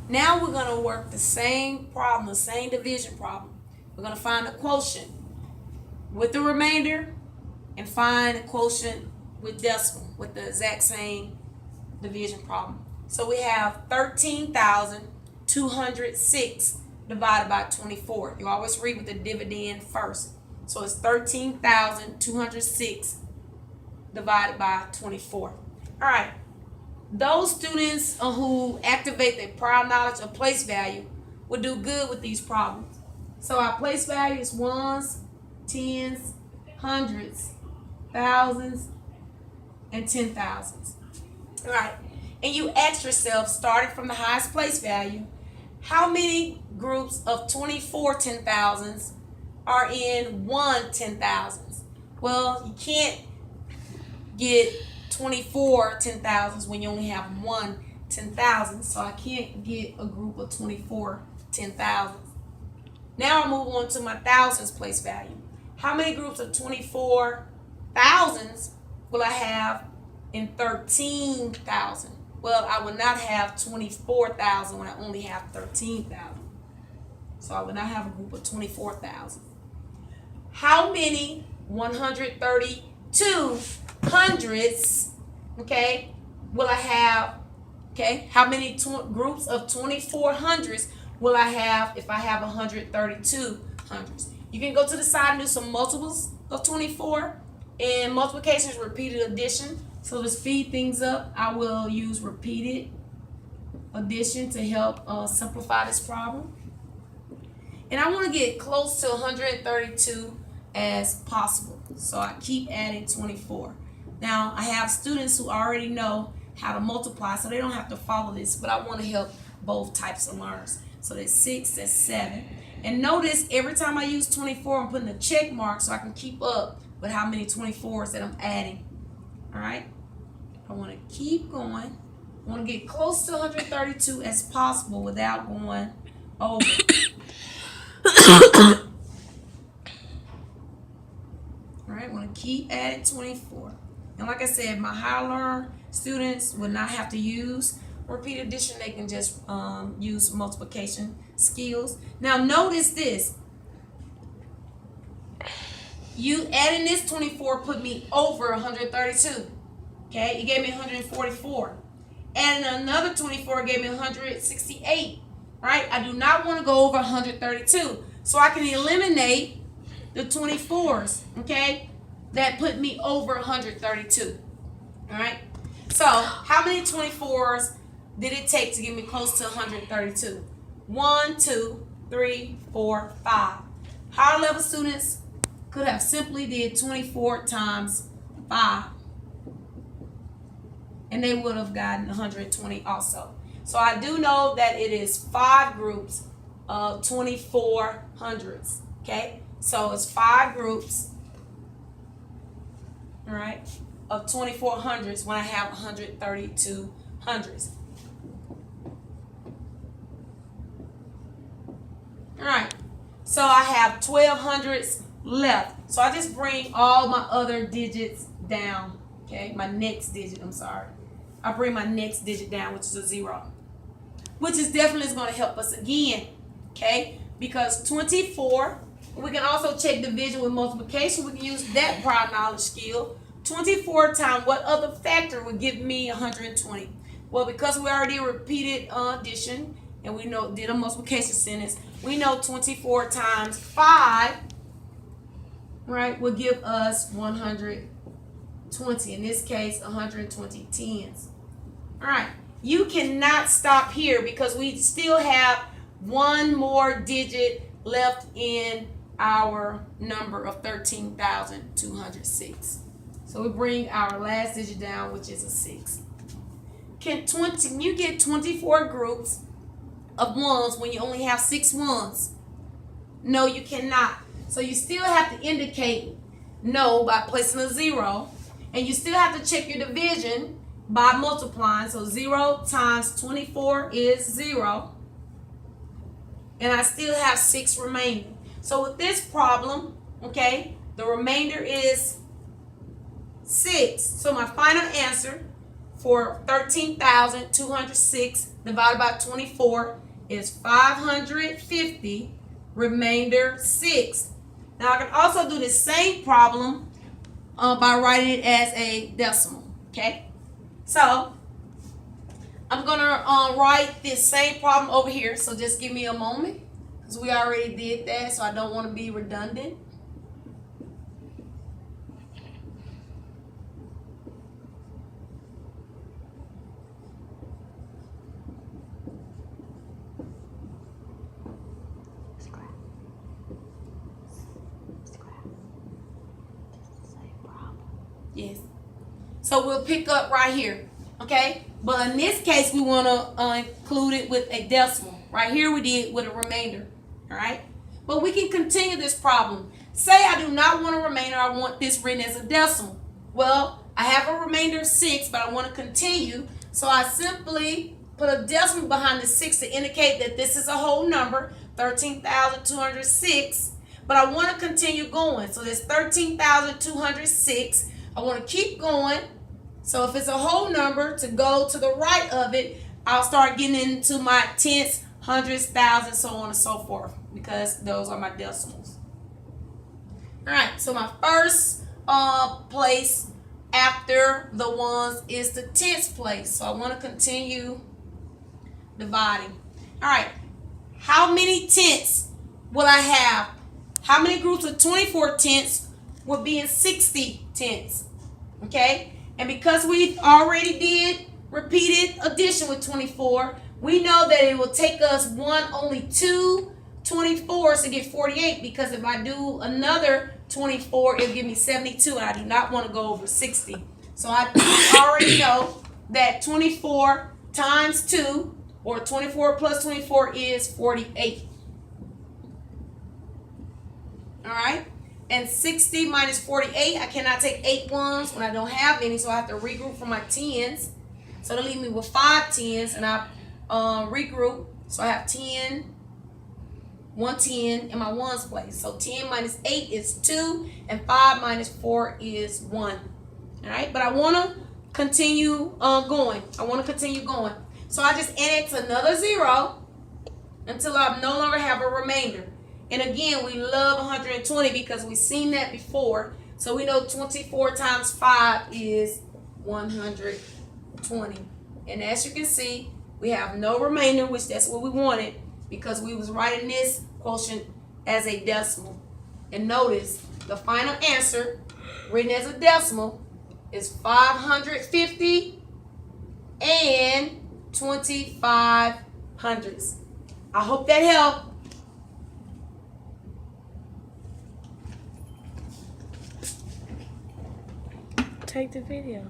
Now we're going to work the same problem, the same division problem. We're going to find the quotient with the remainder and find the quotient with decimal, with the exact same division problem. So we have 13,206 divided by 24. You always read with the dividend first. So it's 13,206 divided by 24. All right. Those students who activate their prior knowledge of place value will do good with these problems. So our place value is ones, tens, hundreds, thousands, and 10,000s. All right. And you ask yourself, starting from the highest place value, how many groups of 24 10,000s are in one 10,000s? Well, you can't get 24 10,000s when you only have one 10,000, so I can't get a group of 24 10,000s. Now I move on to my thousands place value. How many groups of 24 thousands will I have in 13,000? Well, I would not have 24,000 when I only have 13,000. So I would not have a group of 24,000. How many 132 hundreds, okay, will I have, okay? How many groups of 24 hundreds will I have if I have 132 hundreds? You can go to the side and do some multiples of 24. And multiplication is repeated addition. So to speed things up, I will use repeated addition to help simplify this problem. And I want to get close to 132 as possible. So I keep adding 24. Now I have students who already know how to multiply, so they don't have to follow this, but I want to help both types of learners. So that's 6, that's 7. And notice every time I use 24, I'm putting a check mark so I can keep up with how many 24s that I'm adding. All right, I want to keep going. I want to get close to 132 as possible without going over. All right, I want to keep adding 24. And like I said, my higher learner students would not have to use repeated addition. They can just use multiplication skills. Now notice this. You adding this 24 put me over 132. Okay, it gave me 144. Adding another 24 gave me 168. Right? I do not want to go over 132. So I can eliminate the 24s. Okay? That put me over 132. All right? So how many 24s did it take to get me close to 132? 1, 2, 3, 4, 5. Higher level students could have simply did 24 times 5. And they would have gotten 120 also. So I do know that it is 5 groups of 24 hundreds. Okay? So it's 5 groups, all right, of 24 hundreds when I have 132 hundreds. All right. So I have 12 hundreds left. So I just bring all my other digits down. Okay? My next digit, I'm sorry. I bring my next digit down, which is a 0. Which is definitely going to help us again. Okay? Because 24, we can also check division with multiplication. We can use that prior knowledge skill. 24 times what other factor would give me 120? Well, because we already repeated addition and we know did a multiplication sentence, we know 24 times 5, right, will give us 120. In this case, 120 tens. All right. You cannot stop here because we still have one more digit left in our number of 13,206. So we bring our last digit down, which is a 6. Can you get 24 groups of ones when you only have 6 ones? No, you cannot. So you still have to indicate no by placing a 0. And you still have to check your division by multiplying. So 0 times 24 is 0. And I still have 6 remaining. So with this problem, okay, the remainder is 6. So my final answer for 13,206 divided by 24 is 550, remainder 6. Now I can also do the same problem by writing it as a decimal, okay? So I'm gonna write this same problem over here, so just give me a moment, because we already did that, so I don't want to be redundant. Yes. So we'll pick up right here, okay? But in this case, we want to include it with a decimal. Right here we did with a remainder, all right? But we can continue this problem. Say I do not want a remainder, I want this written as a decimal. Well, I have a remainder of 6, but I want to continue. So I simply put a decimal behind the 6 to indicate that this is a whole number, 13,206. But I want to continue going. So there's 13,206. I want to keep going. So if it's a whole number, to go to the right of it, I'll start getting into my tenths, hundreds, thousands, so on and so forth, because those are my decimals. All right, so my first place after the ones is the tenths place. So I want to continue dividing. All right, how many tenths will I have? How many groups of 24 tenths would be in 60 tenths? Okay, and because we already did repeated addition with 24, we know that it will take us only two 24s to get 48, because if I do another 24, it'll give me 72, and I do not want to go over 60. So I already know that 24 times 2, or 24 plus 24, is 48. All right, and 60 minus 48, I cannot take 8 ones when I don't have any, so I have to regroup from my tens. So that'll leave me with 5 tens, and I regroup. So I have 10, 1 10 in my ones place. So 10 minus 8 is 2, and 5 minus 4 is 1. All right, but I want to continue going. So I just annex another 0 until I no longer have a remainder. And again, we love 120 because we've seen that before. So we know 24 times 5 is 120. And as you can see, we have no remainder, which that's what we wanted, because we was writing this quotient as a decimal. And notice the final answer written as a decimal is 550 and 25 hundredths. I hope that helped. Take the video.